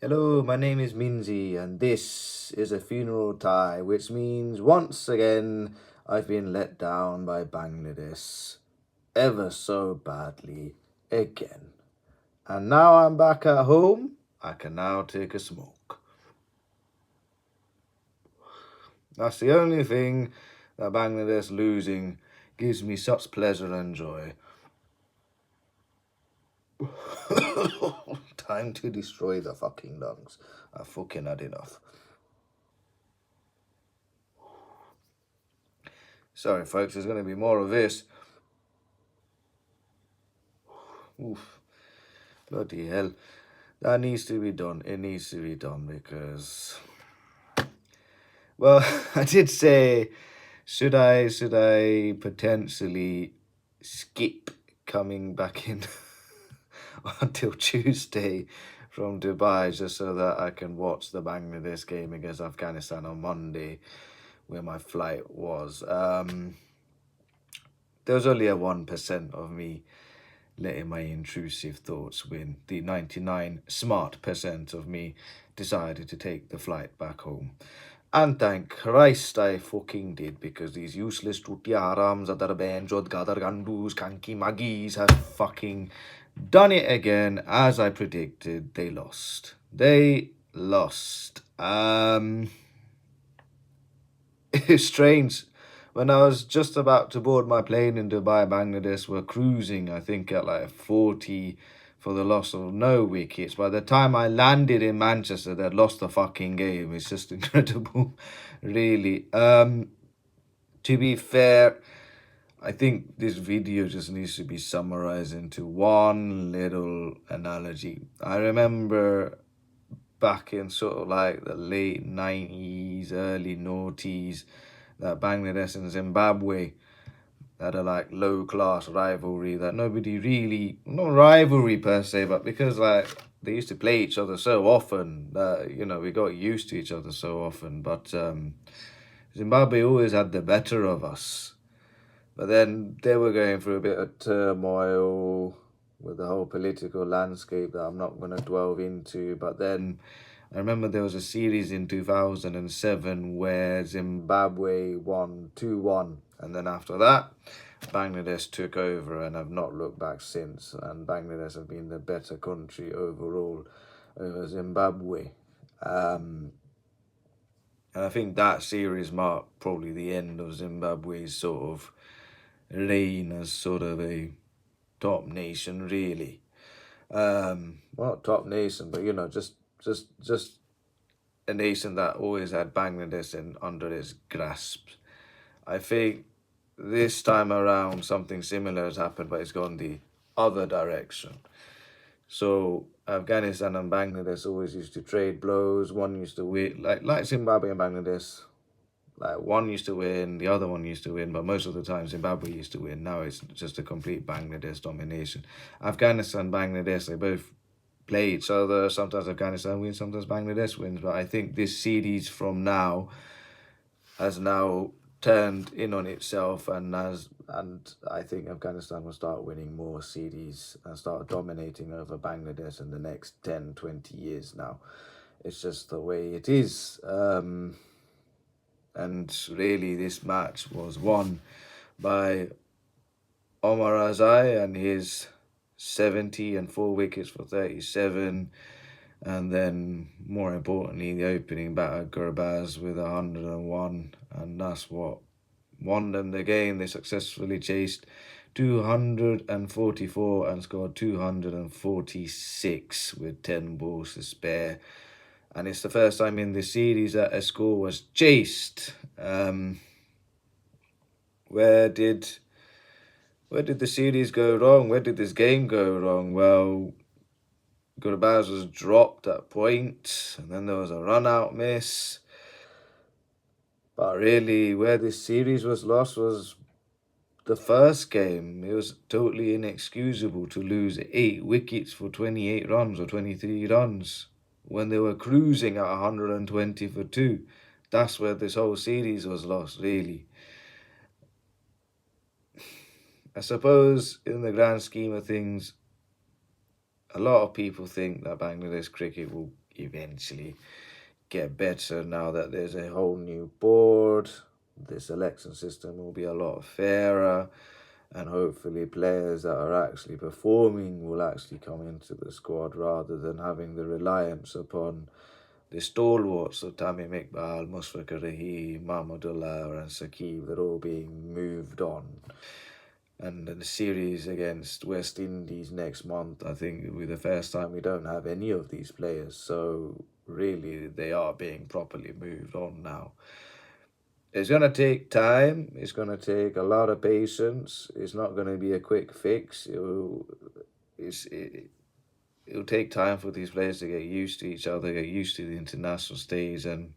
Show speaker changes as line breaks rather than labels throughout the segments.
Hello, my name is Minzy, and this is a funeral tie, which means once again I've been let down by Bangladesh ever so badly again. And now I'm back at home, I can now take a smoke. That's the only thing that Bangladesh losing gives me such pleasure and joy. Time to destroy the fucking lungs. I've fucking had enough. Sorry, folks, there's going to be more of this. Oof. Bloody hell. That needs to be done. It needs to be done because, well, I did say, should I potentially skip coming back in until Tuesday from Dubai just so that I can watch the Bangladesh game against Afghanistan on Monday, where my flight was. There was only a 1% of me letting my intrusive thoughts win. The 99 smart percent of me decided to take the flight back home. And thank Christ I fucking did, because these useless tutiarams, adarbenjod, gadargandus, kanki magis have fucking done it again. As I predicted, they lost. They lost. It's strange. When I was just about to board my plane in Dubai, Bangladesh were cruising, I think, at like 40 for the loss of no wickets. By the time I landed in Manchester, they'd lost the fucking game. It's just incredible, really. To be fair, I think this video just needs to be summarized into one little analogy. I remember back in sort of like the late 90s, early noughties, that Bangladesh and Zimbabwe had a like low class rivalry that nobody really, not rivalry per se, but because like they used to play each other so often that we got used to each other so often. But Zimbabwe always had the better of us. But then they were going through a bit of turmoil with the whole political landscape that I'm not going to delve into. But then I remember there was a series in 2007 where Zimbabwe won 2-1. And then after that, Bangladesh took over and have not looked back since. And Bangladesh have been the better country overall over Zimbabwe. And I think that series marked probably the end of Zimbabwe's sort of reign as sort of a top nation, really. Well, top nation, but just a nation that always had Bangladesh under its grasp. I think this time around something similar has happened, but it's gone the other direction. So Afghanistan and Bangladesh always used to trade blows. One used to win, like Zimbabwe and Bangladesh. Like one used to win, the other one used to win, but most of the time Zimbabwe used to win. Now it's just a complete Bangladesh domination. Afghanistan, Bangladesh, they both play each other. Sometimes Afghanistan wins, sometimes Bangladesh wins. But I think this series from now has now turned in on itself, and I think Afghanistan will start winning more series and start dominating over Bangladesh in the next 10, 20 years now. It's just the way it is. And really, this match was won by Omar Azai and his 70 and 4 wickets for 37. And then, more importantly, the opening batter, Gurbaz, with 101. And that's what won them the game. They successfully chased 244 and scored 246 with 10 balls to spare. And it's the first time in this series that a score was chased. Where did the series go wrong? Where did this game go wrong? Well, Gurbaz was dropped at point, and then there was a run-out miss. But really, where this series was lost was the first game. It was totally inexcusable to lose 8 wickets for 28 runs or 23 runs when they were cruising at 120 for 2. That's where this whole series was lost, really. I suppose in the grand scheme of things, a lot of people think that Bangladesh cricket will eventually get better now that there's a whole new board. The selection system will be a lot fairer, and hopefully players that are actually performing will actually come into the squad rather than having the reliance upon the stalwarts of Tamim Iqbal, Musfiq Rahim, Mahmudullah and Saqib. They're all being moved on. And the series against West Indies next month, I think, will be the first time we don't have any of these players. So really, they are being properly moved on now. It's going to take time. It's going to take a lot of patience. It's not going to be a quick fix. It'll take time for these players to get used to each other, get used to the international stage, and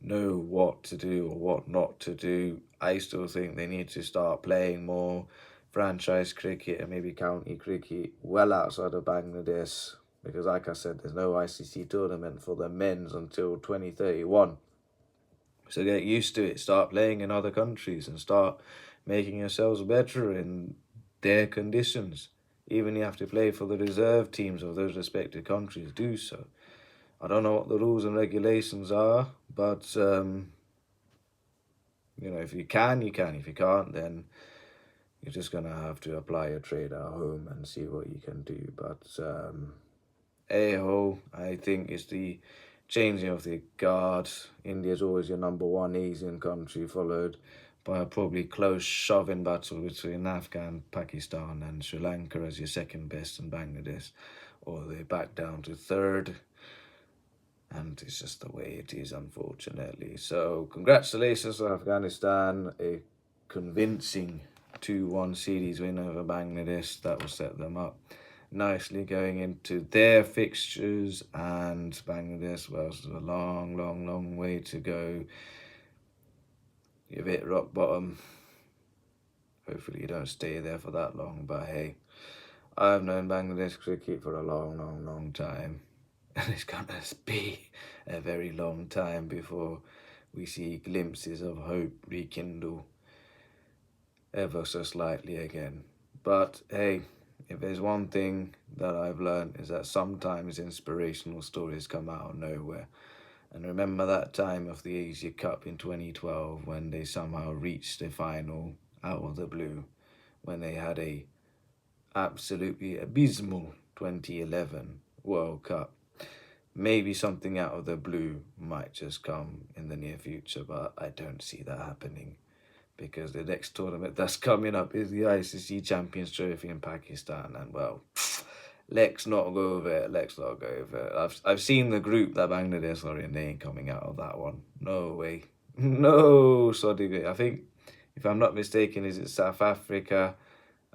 know what to do or what not to do. I still think they need to start playing more franchise cricket and maybe county cricket well outside of Bangladesh, because like I said, there's no ICC tournament for the men's until 2031. So get used to it, start playing in other countries and start making yourselves better in their conditions. Even if you have to play for the reserve teams of those respective countries, do so. I don't know what the rules and regulations are, but if you can, you can. If you can't, then you're just going to have to apply your trade at home and see what you can do. But I think it's the changing of the guard. India's always your number one Asian country, followed by a probably close shoving battle between Afghan, Pakistan and Sri Lanka as your second best, and Bangladesh, or they back down to third. And it's just the way it is, unfortunately. So congratulations to Afghanistan, a convincing 2-1 series win over Bangladesh. That will set them up nicely going into their fixtures, and Bangladesh, well, it's a long way to go. You've hit rock bottom. Hopefully you don't stay there for that long, but hey, I've known Bangladesh cricket for a long time, and it's gonna be a very long time before we see glimpses of hope rekindle ever so slightly again. But hey, if there's one thing that I've learned, is that sometimes inspirational stories come out of nowhere. And remember that time of the Asia Cup in 2012 when they somehow reached the final out of the blue, when they had a absolutely abysmal 2011 World Cup. Maybe something out of the blue might just come in the near future, but I don't see that happening, because the next tournament that's coming up is the ICC Champions Trophy in Pakistan, and well, let's not go over it. I've seen the group that Bangladesh are in. They ain't coming out of that one. No way. No, sorry. I think, if I'm not mistaken, is it South Africa,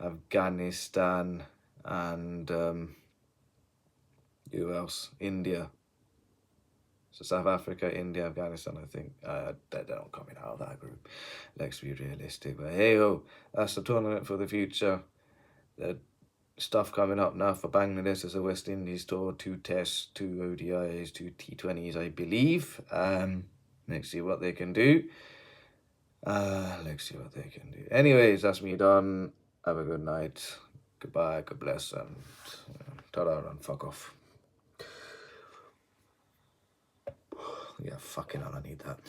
Afghanistan, and who else? India. So South Africa, India, Afghanistan, I think. They're not coming out of that group. Let's be realistic. But hey-ho, that's the tournament for the future. The stuff coming up now for Bangladesh is a West Indies tour, 2 tests, 2 ODIs, 2 T20s, I believe. Let's see what they can do. Anyways, that's me done. Have a good night. Goodbye, God bless, and ta-da, and fuck off. Yeah, fucking hell, I need that.